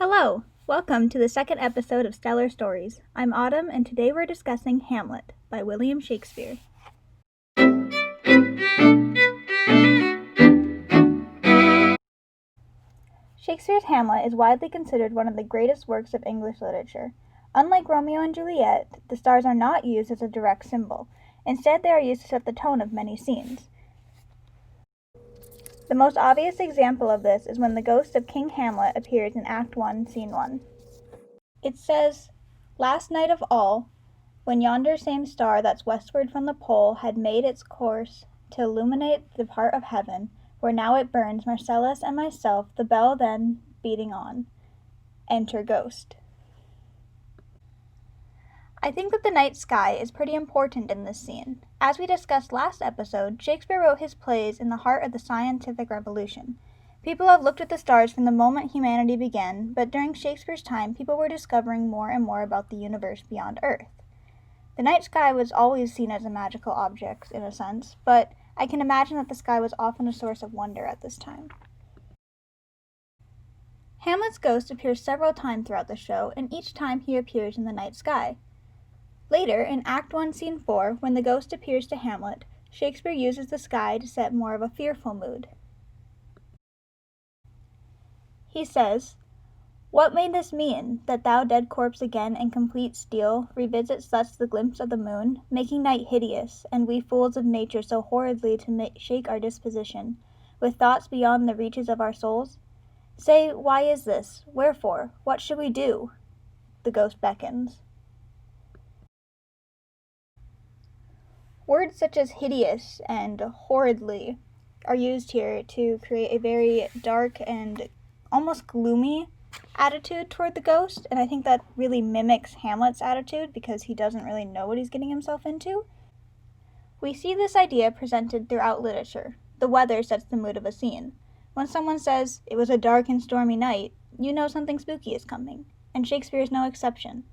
Hello! Welcome to the second episode of Stellar Stories. I'm Autumn, and today we're discussing Hamlet by William Shakespeare. Shakespeare's Hamlet is widely considered one of the greatest works of English literature. Unlike Romeo and Juliet, the stars are not used as a direct symbol. Instead, they are used to set the tone of many scenes. The most obvious example of this is when the ghost of King Hamlet appears in Act 1, Scene 1. It says, "Last night of all, when yonder same star that's westward from the pole had made its course to illuminate the part of heaven, where now it burns, Marcellus and myself, the bell then beating on. Enter ghost." I think that the night sky is pretty important in this scene. As we discussed last episode, Shakespeare wrote his plays in the heart of the scientific revolution. People have looked at the stars from the moment humanity began, but during Shakespeare's time, people were discovering more and more about the universe beyond Earth. The night sky was always seen as a magical object, in a sense, but I can imagine that the sky was often a source of wonder at this time. Hamlet's ghost appears several times throughout the show, and each time he appears in the night sky. Later, in Act 1, Scene 4, when the ghost appears to Hamlet, Shakespeare uses the sky to set more of a fearful mood. He says, "What may this mean, that thou dead corpse again in complete steel revisits thus the glimpse of the moon, making night hideous, and we fools of nature so horridly to shake our disposition, with thoughts beyond the reaches of our souls? Say, why is this? Wherefore? What should we do?" The ghost beckons. Words such as hideous and horridly are used here to create a very dark and almost gloomy attitude toward the ghost, and I think that really mimics Hamlet's attitude because he doesn't really know what he's getting himself into. We see this idea presented throughout literature. The weather sets the mood of a scene. When someone says, "It was a dark and stormy night," you know something spooky is coming, and Shakespeare is no exception.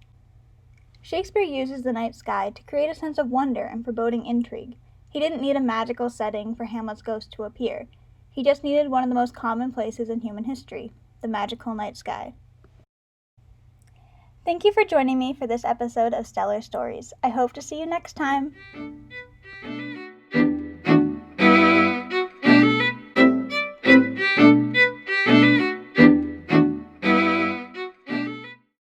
Shakespeare uses the night sky to create a sense of wonder and foreboding intrigue. He didn't need a magical setting for Hamlet's ghost to appear. He just needed one of the most common places in human history, the magical night sky. Thank you for joining me for this episode of Stellar Stories. I hope to see you next time.